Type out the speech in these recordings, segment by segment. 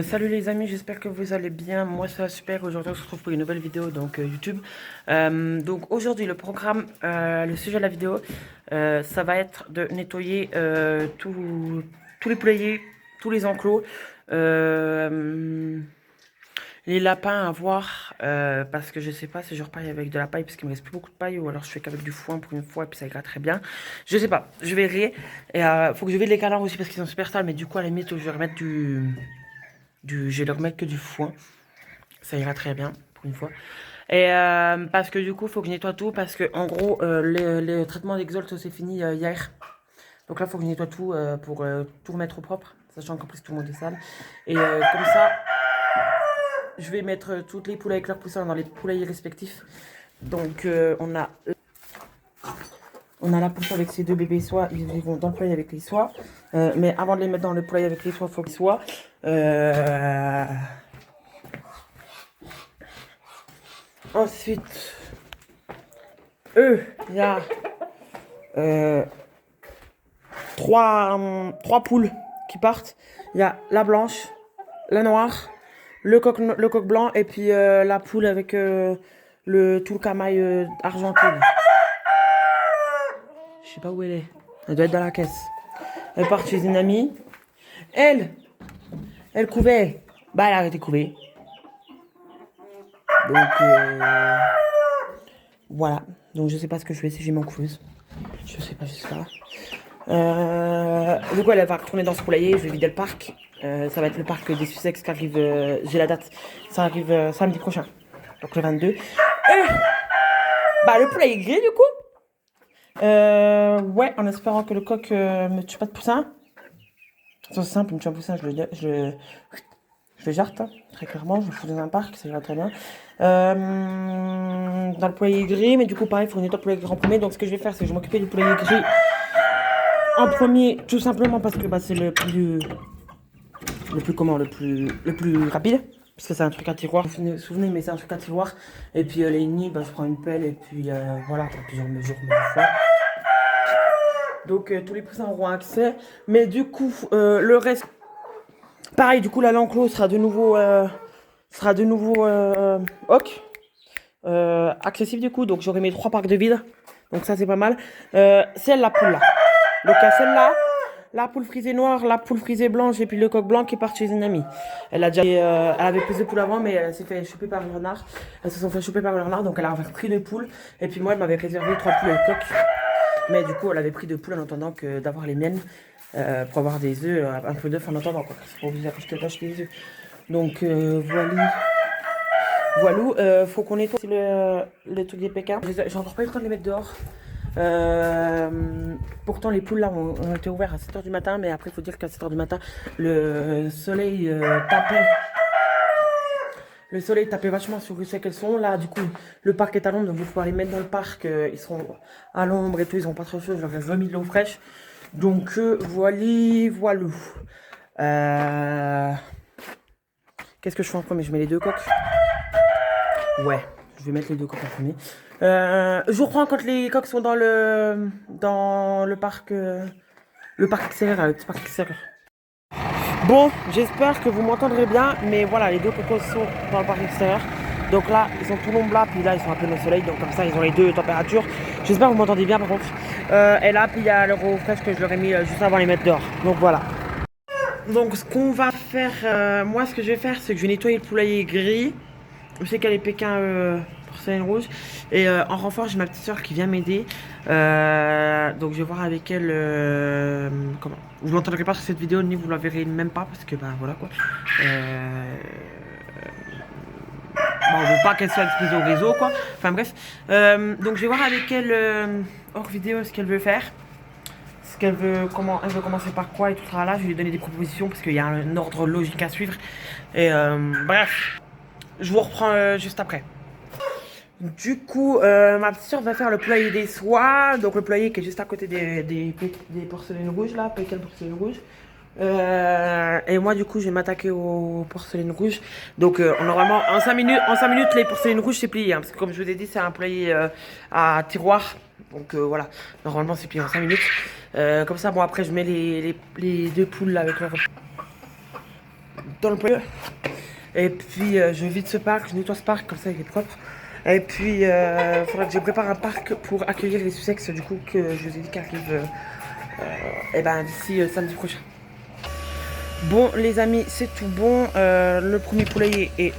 Salut les amis, j'espère que vous allez bien. Moi ça va super. Aujourd'hui on se retrouve pour une nouvelle vidéo donc YouTube. Donc aujourd'hui le programme, le sujet de la vidéo, ça va être de nettoyer tous les poulaillers, tous les enclos, les lapins à voir parce que je sais pas si je repaille avec de la paille parce qu'il me reste plus beaucoup de paille ou alors je fais qu'avec du foin pour une fois et puis ça ira très bien. Je sais pas, je verrai. Et faut que je vide les canards aussi parce qu'ils sont super sales, mais du coup à la limite je vais remettre je vais leur mettre que du foin. Ça ira très bien pour une fois. Et parce que du coup, il faut que je nettoie tout. Parce que en gros, le traitement d'Exalt c'est fini hier. Donc là, il faut que je nettoie tout pour tout remettre au propre. Sachant qu'en plus, tout le monde est sale. Et comme ça, je vais mettre toutes les poules avec leurs poussins dans les poulaillers respectifs. Donc on a la pousse avec ces deux bébés soies. Ils vont dans le poulailler avec les soies. Mais avant de les mettre dans le poulailler avec les soies, il faut qu'ils soient. Ensuite, il y a trois poules qui partent. Il y a la blanche, la noire, le coq blanc et puis la poule avec tout le camail argenté. Je sais pas où elle est. Elle doit être dans la caisse. Elle part chez une amie. Elle couvait. Bah, elle a arrêté de couver. Donc, voilà. Donc, je sais pas ce que je fais si j'ai mon couveuse. Je sais pas, j'espère. Du coup, elle va retourner dans ce poulailler. Je vais vider le parc. Ça va être le parc des Sussex qui arrive. J'ai la date. Ça arrive samedi prochain. Donc, le 22. Bah, le poulailler est grillé, du coup. Ouais, en espérant que le coq me tue pas de poussin. C'est simple, il me tue un poussin, je le jarte, hein, très clairement, je le fous dans un parc, ça ira très bien. Dans le poulailler gris, mais du coup, pareil, il faut nettoyer le poulailler gris en premier. Donc, ce que je vais faire, c'est que je vais m'occuper du poulailler gris en premier, tout simplement parce que bah, c'est le plus rapide. Parce que c'est un truc à tiroir. Vous vous souvenez, mais c'est un truc à tiroir. Et puis les nids, bah, je prends une pelle et puis voilà, pour plusieurs mesures, mais une fois. Donc tous les poussins auront accès. Mais du coup, le reste. Pareil, du coup, là, l'enclos sera de nouveau. Accessible du coup. Donc j'aurai mes 3 parcs de vide. Donc ça, c'est pas mal. C'est la poule là. Donc à celle-là. La poule frisée noire, la poule frisée blanche et puis le coq blanc qui part chez une amie. Elle avait plus de poules avant, mais elle s'est fait choper par le renard. Elles se sont fait choper par le renard, donc elle a pris 2 poules. Et puis moi, elle m'avait réservé 3 poules et le coq. Mais du coup, elle avait pris 2 poules en attendant que d'avoir les miennes pour avoir des œufs, un peu d'œufs en attendant. C'est pas obligé d'acheter les œufs. Donc voilà. Faut qu'on nettoie le truc des Pékins. J'ai encore pas eu le temps de les mettre dehors. Pourtant les poules là ont été ouvertes à 7h du matin, mais après il faut dire qu'à 7h du matin le soleil tapait. Le soleil tapait vachement sur où c'est qu'elles sont. Là du coup le parc est à l'ombre, donc vous pouvez les mettre dans le parc, ils seront à l'ombre et tout, ils ont pas trop chaud, je leur ai remis de l'eau fraîche. Donc voilà. Qu'est-ce que je fais en premier? Je mets les 2 coques. Ouais, je vais mettre les 2 coques en premier. Je vous reprends quand les coques sont dans le parc extérieur, le petit parc extérieur. Bon, j'espère que vous m'entendrez bien, mais voilà, les 2 cocos sont dans le parc extérieur. Donc là, ils sont tout l'ombre là, puis là, ils sont un peu au soleil, donc comme ça, ils ont les 2 températures. J'espère que vous m'entendez bien par contre. Et là, puis il y a l'euro fraîche que je leur ai mis juste avant de les mettre dehors. Donc voilà. Donc ce qu'on va faire, moi ce que je vais faire, c'est que je vais nettoyer le poulailler gris. Je sais qu'elle est Pékin porcelaine rouge. Et en renfort, j'ai ma petite soeur qui vient m'aider. Donc je vais voir avec elle comment. Vous m'entendrez pas sur cette vidéo, ni vous la verrez même pas parce que bah voilà quoi. Bon, on veut pas qu'elle soit exposée au réseau quoi. Enfin bref. Donc je vais voir avec elle hors vidéo ce qu'elle veut faire. Ce qu'elle veut, comment elle veut commencer par quoi et tout ça là. Je vais lui donner des propositions parce qu'il y a un ordre logique à suivre. Et bref. Je vous reprends juste après. Du coup, ma petite soeur va faire le poulailler des soies. Donc le poulailler qui est juste à côté des porcelaines rouges là, Pékin porcelaine rouge. Et moi du coup je vais m'attaquer aux porcelaines rouges. Donc normalement en 5 minutes les porcelaines rouges c'est plié. Hein, parce que comme je vous ai dit c'est un poulailler à tiroir. Donc voilà, normalement c'est plié en 5 minutes. Comme ça bon après je mets les 2 poules là avec leur... dans le poêle. Et puis je vide ce parc, je nettoie ce parc, comme ça il est propre. Et puis il faudra que je prépare un parc pour accueillir les Sussex, du coup, que je vous ai dit qui arrive d'ici samedi prochain. Bon les amis, c'est tout bon. Le premier poulailler est...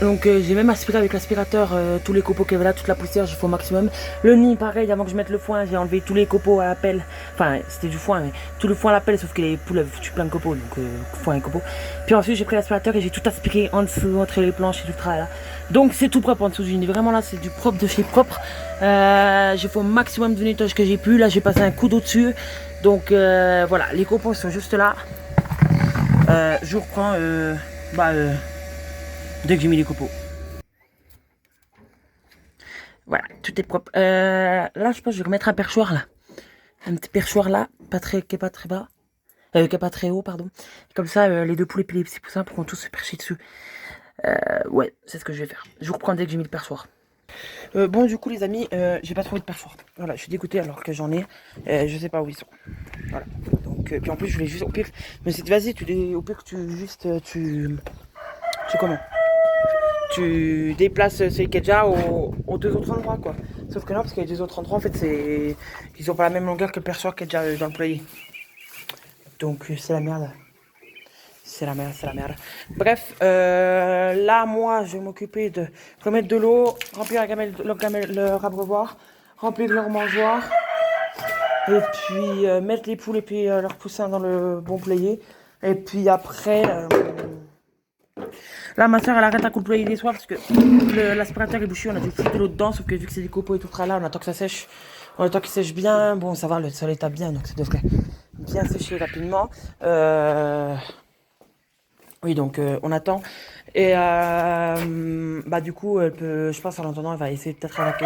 Donc j'ai même aspiré avec l'aspirateur tous les copeaux qu'il y avait là, toute la poussière, j'ai fait au maximum. Le nid pareil, avant que je mette le foin, j'ai enlevé tous les copeaux à la pelle. Enfin c'était du foin, mais tout le foin à la pelle, sauf que les poules avaient foutu plein de copeaux, donc foin et copeaux. Puis ensuite j'ai pris l'aspirateur et j'ai tout aspiré en dessous, entre les planches et tout le travail là. Donc c'est tout propre en dessous du nid, vraiment là c'est du propre de chez propre. J'ai fait au maximum de nettoyage que j'ai pu, là j'ai passé un coup d'eau dessus. Donc voilà, les copeaux sont juste là. Je reprends dès que j'ai mis les copeaux. Voilà, tout est propre. Là, je pense que je vais remettre un perchoir là. Un petit perchoir là, qui est pas très bas. Qui est pas très haut, pardon. Comme ça, les deux poules et puis les petits poussins pourront tous se percher dessus. Ouais, c'est ce que je vais faire. Je vous reprends dès que j'ai mis le perchoir. Bon, du coup, les amis, j'ai pas trouvé de perchoir. Voilà, je suis dégoûté alors que j'en ai. Je sais pas où ils sont. Voilà. Donc, puis en plus, je voulais juste. Au pire, mais c'est vas-y, au pire, tu comment? Tu déplaces celui qui est déjà aux deux autres endroits quoi. Sauf que non, parce que les deux autres endroits en fait ils ont pas la même longueur que le perchoir qui est déjà dans le poulailler. Donc c'est la merde. C'est la merde. Bref, là moi je vais m'occuper de remettre de l'eau, remplir leur abreuvoir, remplir leur mangeoire. Et puis mettre les poules et puis leurs poussins dans le bon poulailler. Et puis après... Là, ma soeur elle arrête à couper le poulailler des soirs parce que l'aspirateur est bouché, on a dû foutre de l'eau dedans, sauf que vu que c'est des copeaux et tout là, on attend que ça sèche. On attend qu'il sèche bien. Bon, ça va, le soleil tape bien, donc ça devrait bien sécher rapidement. Oui, donc on attend. Et du coup, je pense en attendant, elle va essayer peut-être avec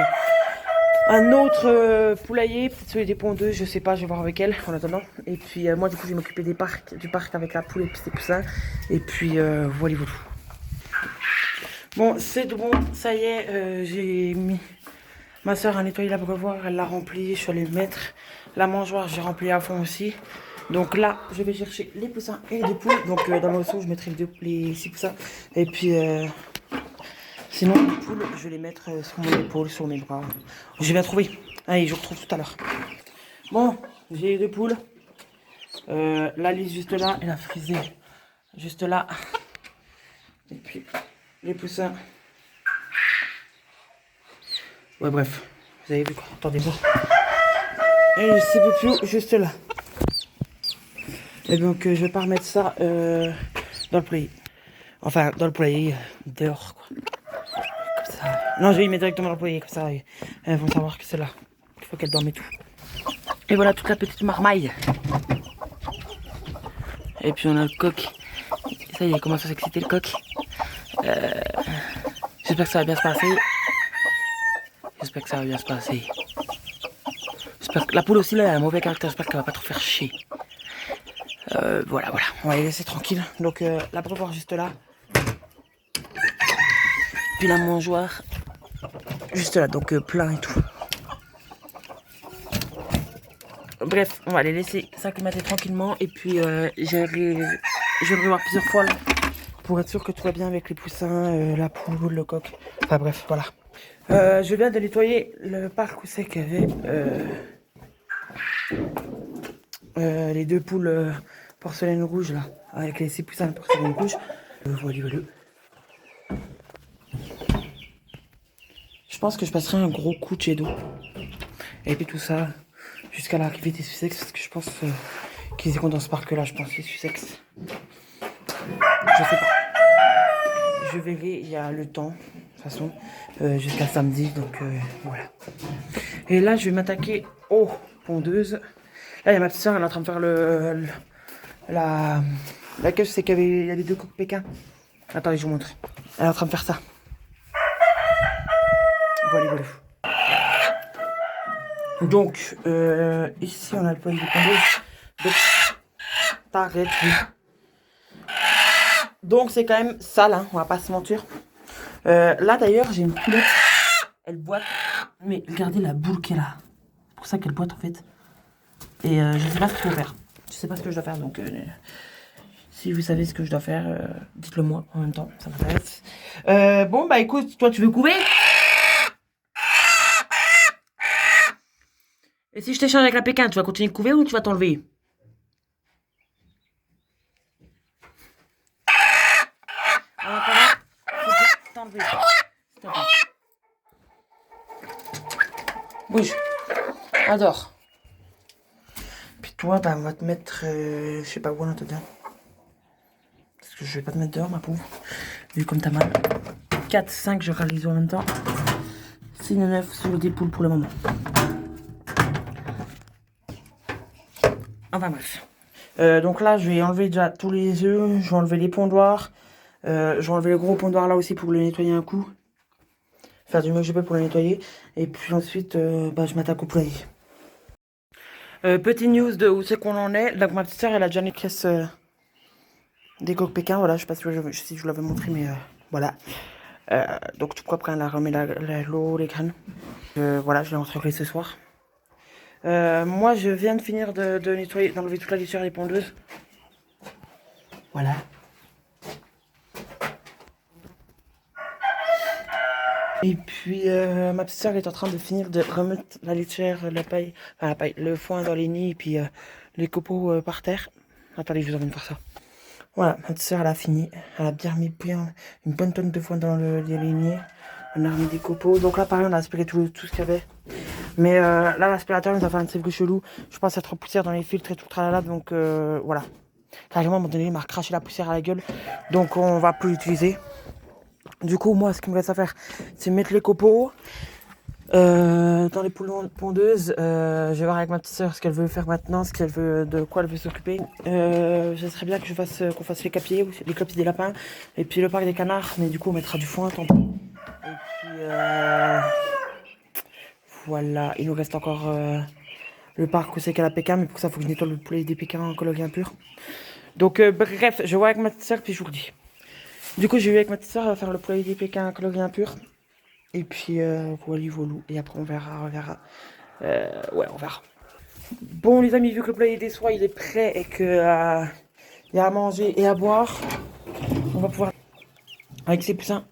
un autre poulailler, peut-être celui des pondeuses, je sais pas, je vais voir avec elle en attendant. Et puis moi, du coup, je vais m'occuper du parc avec la poule et puis ses poussins. Et puis voilà. Bon, c'est bon, ça y est, j'ai mis... Ma soeur a nettoyé l'abreuvoir, elle l'a rempli, je suis allée le mettre. La mangeoire, j'ai rempli à fond aussi. Donc là, je vais chercher les poussins et les poules. Donc dans le seau, je mettrai les 6 poussins. Et puis, sinon, les poules, je vais les mettre sur mon épaule, sur mes bras. J'ai bien trouvé. Allez, je vous retrouve tout à l'heure. Bon, j'ai les 2 poules. La lisse juste là et la frisée juste là. Et puis... les poussins. Ouais, bref. Vous avez vu quoi? Attendez-moi. Et le CPPO juste là. Et donc, je vais pas remettre ça dans le poulailler. Enfin, dans le poulailler, dehors, quoi. Comme ça. Non, je vais y mettre directement dans le poulailler, comme ça. Elles vont savoir que c'est là. Il faut qu'elles dorment et tout. Et voilà toute la petite marmaille. Et puis, on a le coq. Ça y est, il commence à s'exciter le coq. J'espère que ça va bien se passer. J'espère que la poule aussi là, elle a un mauvais caractère. J'espère qu'elle va pas trop faire chier. Voilà. On va les laisser tranquilles. Donc l'abreuvoir juste là. Puis la mangeoire juste là. Donc plein et tout. Bref, on va les laisser s'acclimater tranquillement. Et puis je vais revoir plusieurs fois là, pour être sûr que tout va bien avec les poussins, la poule, le coq. Enfin bref, voilà. Je viens de nettoyer le parc où c'est qu'il y avait les 2 poules porcelaine rouge là, avec les 6 poussins de porcelaine rouge. Voilà. Je pense que je passerai un gros coup de jet d'eau. Et puis tout ça, jusqu'à l'arrivée des Sussex, parce que je pense qu'ils iront dans ce parc là, je pense, les Sussex. Je sais pas. Je verrai, il y a le temps, de toute façon, jusqu'à samedi, donc voilà. Et là, je vais m'attaquer aux pondeuses. Là, il y a ma petite soeur, elle est en train de faire la queue, c'est qu'il y avait 2 coques Pékin. Attendez, je vous montre. Elle est en train de faire ça. Voilà. Donc, ici, on a le poêle de pondeuses. Donc, t'arrêtes. Donc, c'est quand même sale, hein, on va pas se mentir. Là, d'ailleurs, j'ai une poulette. Elle boite. Mais regardez la boule qu'elle a. C'est pour ça qu'elle boite, en fait. Et je sais pas ce que je vais faire. Je sais pas ce que je dois faire, donc... Si vous savez ce que je dois faire, dites-le moi en même temps, ça m'intéresse. Bon, bah écoute, toi tu veux couver? Et si je t'échange avec la Pékin, tu vas continuer de couver ou tu vas t'enlever? En attendant, faut que t'enlever. S'il te plaît. Bouge. Adore. Puis toi, bah on va te mettre, je sais pas où on te donne. Parce que je vais pas te mettre dehors, ma pauvre. Vu comme t'as mal. 4, 5, je réalise en même temps. 6, 9 sur des poules pour le moment. Enfin bref. Donc là, je vais enlever déjà tous les œufs. Je vais enlever les pondoirs. Je vais enlever le gros pondoir là aussi pour le nettoyer un coup. Faire du mieux que je peux pour le nettoyer. Et puis ensuite, bah, je m'attaque au poulailler. Petite news de où c'est qu'on en est. Donc ma petite soeur, elle a déjà une caisse des coques Pékin. Voilà, je sais pas si je vous l'avais montré, mais voilà. Donc tout propre, elle a remis l'eau, les graines. Voilà, je l'ai entrepris ce soir. Moi, je viens de finir de nettoyer, d'enlever toute la litière des pondeuses. Voilà. Et puis, ma petite soeur est en train de finir de remettre la litière, la paille, enfin la paille, le foin dans les nids et puis les copeaux par terre. Attendez, je vous emmène voir ça. Voilà, ma petite soeur, elle a fini. Elle a bien mis bien une bonne tonne de foin dans les nids. On a remis des copeaux. Donc là, pareil, on a aspiré tout ce qu'il y avait. Mais là, l'aspirateur nous a fait un truc chelou. Je pense être poussière dans les filtres et tout tralala. Donc voilà. Carrément, à un moment donné, il m'a recraché la poussière à la gueule. Donc on va plus l'utiliser. Du coup, moi, ce qu'il me reste à faire, c'est mettre les copeaux dans les poules pondeuses. Je vais voir avec ma petite soeur ce qu'elle veut faire maintenant, de quoi elle veut s'occuper. Ce serait bien que qu'on fasse les capiers, les copies des lapins, et puis le parc des canards. Mais du coup, on mettra du foin, tant pis. Et puis voilà, il nous reste encore le parc où c'est qu'à la Pékin, mais pour ça, il faut que je nettoie le poulet des Pékins en colonie impure. Donc bref, je vois avec ma petite soeur, puis je vous le dis. Du coup, j'ai eu avec ma petite soeur à faire le poulet des Pékins en colonie impure. Et puis voilà, voilou. Et après, on verra. Ouais, on verra. Bon, les amis, vu que le poulet des soies, il est prêt et que il y a à manger et à boire, on va pouvoir avec ces poussins.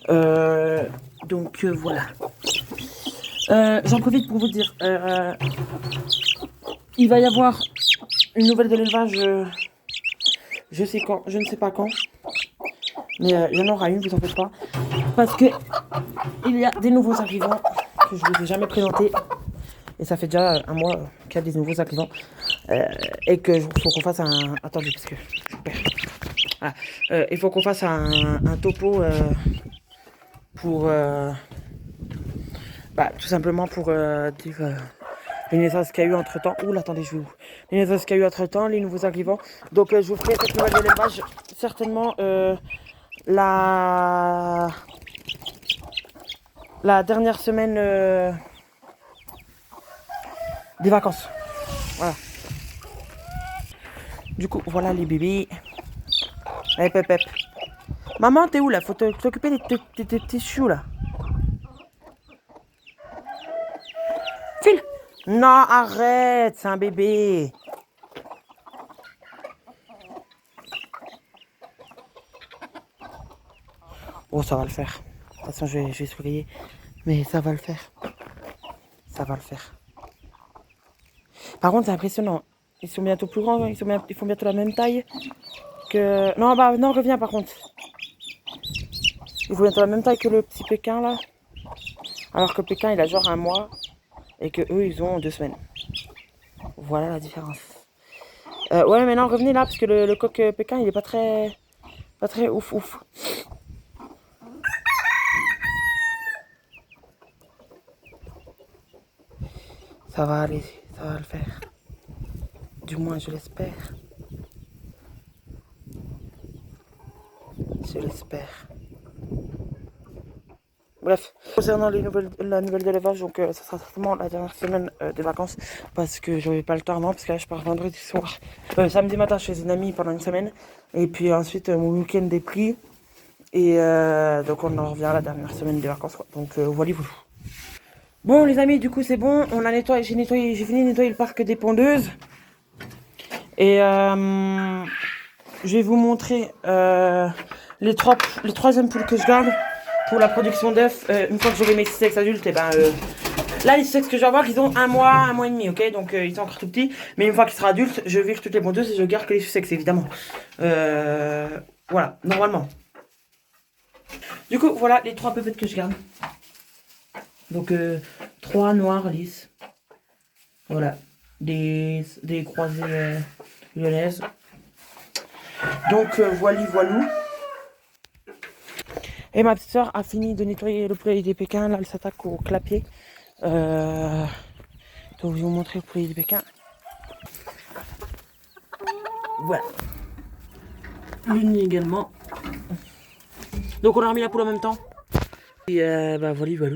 Donc voilà. J'en profite pour vous dire, il va y avoir une nouvelle de l'élevage, je ne sais pas quand, mais il y en aura une, vous en faites pas, parce que il y a des nouveaux arrivants que je ne vous ai jamais présentés, et ça fait déjà un mois qu'il y a des nouveaux arrivants, et que faut qu'on fasse un, attendez parce que je perds. Ah, il faut qu'on fasse un topo pour bah, tout simplement pour dire les naissances qu'il y a eu entre temps. Ouh, attendez, les naissances qu'il y a eu entre temps, les nouveaux arrivants. Donc, je vous ferai cette nouvelle de l'élevage certainement la dernière semaine des vacances. Voilà. Du coup, voilà les bébés. Allez, pep, pep. Maman, t'es où là? Faut t'occuper des petits choux là. File. Non, arrête, c'est un bébé. Oh, ça va le faire. De toute façon, je vais surveiller. Mais ça va le faire. Ça va le faire. Par contre, c'est impressionnant. Ils sont bientôt plus grands. Ils font bientôt la même taille que... Non, bah non, reviens par contre. Ils font bientôt la même taille que le petit Pékin, là. Alors que Pékin, il a genre un mois. Et que eux, ils ont 2 semaines. Voilà la différence. Ouais, mais non, revenez là, parce que le coq Pékin, il est pas très ouf. Ça va aller, ça va le faire. Du moins, je l'espère. Je l'espère. Bref, concernant la nouvelle d'élevage, donc ça sera certainement la dernière semaine des vacances parce que j'avais pas le temps avant, parce que là je pars vendredi soir, samedi matin chez une amie pendant une semaine, et puis ensuite mon week-end est pris, et donc on en revient à la dernière semaine des vacances, quoi. Donc voilà. Bon les amis, du coup c'est bon, on a nettoyé, j'ai fini de nettoyer le parc des pondeuses, et je vais vous montrer les troisièmes poules que je garde pour la production d'œufs. Une fois que j'aurai mes sexes adultes, et ben là les sexes que je vais avoir, ils ont un mois et demi, ok, donc ils sont encore tout petits. Mais une fois qu'ils seront adultes, je vire toutes les pondeuses et je garde que les sexes, évidemment. Voilà, normalement. Du coup, voilà les 3 pépettes que je garde. Donc 3 noirs lisses. Voilà, des croisées lyonnaises. Donc voilà. Et ma petite soeur a fini de nettoyer le poulailler des Pékins. Là, elle s'attaque au clapier. Donc je vais vous montrer le poulailler des Pékins. Voilà. Le nid également. Donc on a remis la poule en même temps. Et bah voilà.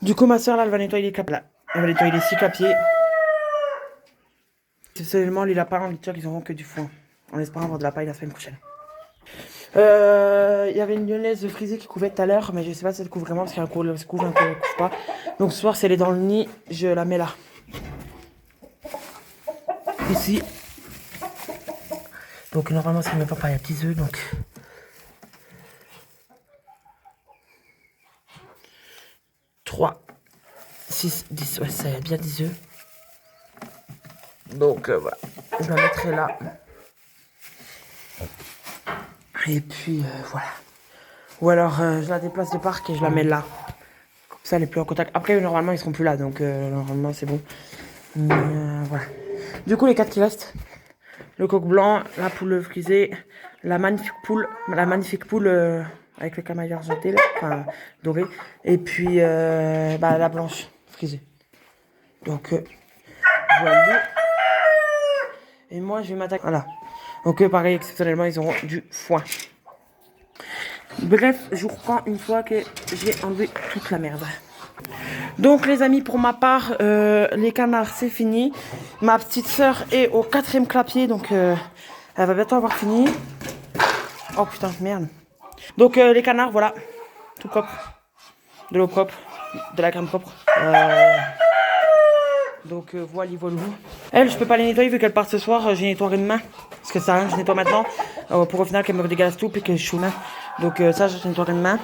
Du coup ma soeur là, elle va nettoyer les clapiers. Là. Elle va nettoyer les 6 clapiers. Seulement les lapins en litière, ils auront que du foin. En espérant avoir de la paille la semaine prochaine. Il y avait une lyonnaise frisée qui couvait tout à l'heure, mais je sais pas si elle couvre vraiment parce qu'elle couvre, un peu, elle couvre pas. Donc ce soir, si elle est dans le nid, je la mets là. Ici. Donc normalement, c'est même pas il y a 10 œufs, donc. « 3, 6, 10, ouais, ça y a bien 10 œufs. Donc voilà, je la mettrai là. Et puis voilà. Ou alors je la déplace de parc et je la mets là. Comme ça elle est plus en contact. Après normalement ils seront plus là, donc normalement c'est bon. Mais voilà. Du coup les 4 qui restent. Le coq blanc, la poule frisée, la magnifique poule avec le camail argenté, là, enfin doré. Et puis la blanche frisée. Donc voilà. Et moi je vais m'attaquer. Voilà. Donc pareil, exceptionnellement ils auront du foin. Bref, je vous reprends une fois que j'ai enlevé toute la merde. Donc les amis, pour ma part, les canards c'est fini. Ma petite soeur est au 4e clapier, donc elle va bientôt avoir fini. Oh putain, merde. Donc les canards, voilà, tout propre. De l'eau propre, de la crème propre. Donc voilà. Elle, je peux pas les nettoyer vu qu'elle part ce soir, j'ai nettoyé une main. Parce que ça sert à rien, je nettoie maintenant. Pour au final qu'elle me dégueulasse tout et que je suis main. Donc ça, je nettoie une main.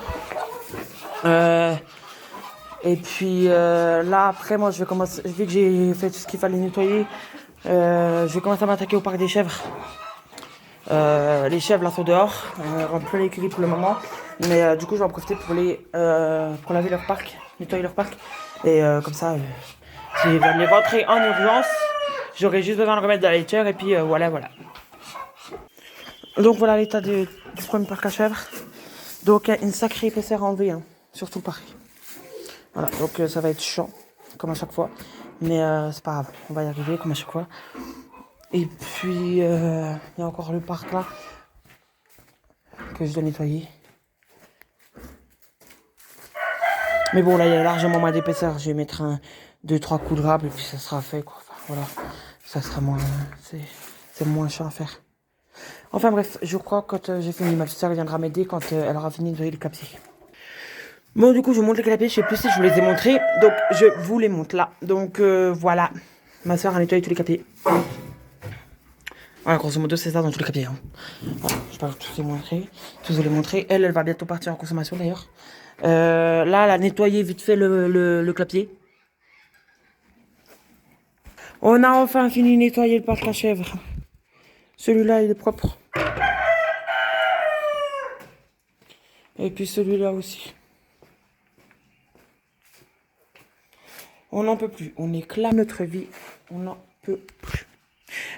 Et puis là, après, moi, je vais commencer. Vu que j'ai fait tout ce qu'il fallait nettoyer, je vais commencer à m'attaquer au parc des chèvres. Les chèvres là sont dehors, on peut l'écurie pour le moment. Mais du coup, je vais en profiter pour laver leur parc, nettoyer leur parc. Et comme ça, si je vais les rentrer en urgence, j'aurai juste besoin de remettre de la laitière. Et puis voilà. Donc voilà l'état du premier parc à chèvres. Donc une sacrée épaisseur enlevée, hein, sur tout le parc. Voilà, donc ça va être chiant, comme à chaque fois. Mais c'est pas grave, on va y arriver comme à chaque fois. Et puis, il y a encore le parc là, que je dois nettoyer. Mais bon, là, il y a largement moins d'épaisseur. Je vais mettre 2-3 coups de rable et puis ça sera fait, quoi. Enfin, voilà, ça sera moins... C'est moins chiant à faire. Enfin bref, je crois que quand j'ai fini, ma petite soeur viendra m'aider quand elle aura fini de nettoyer le clapier. Bon, du coup, je vous montre les clapiers. Je sais plus si je vous les ai montrés. Donc, je vous les montre là. Donc, voilà. Ma soeur a nettoyé tous les clapiers. Voilà, grosso modo, c'est ça dans tous les clapiers. Hein. Voilà, je peux tous vous les montrer. Elle va bientôt partir en consommation d'ailleurs. Là, elle a nettoyé vite fait le clapier. On a enfin fini de nettoyer le parc à chèvres. Celui-là, il est propre. Et puis celui-là aussi. On n'en peut plus. On éclate notre vie. On n'en peut plus.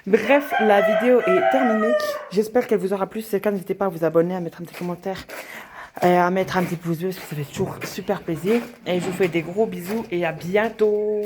Bref, la vidéo est terminée. J'espère qu'elle vous aura plu. Si c'est le cas, n'hésitez pas à vous abonner, à mettre un petit commentaire, à mettre un petit pouce bleu, parce que ça fait toujours super plaisir. Et je vous fais des gros bisous et à bientôt.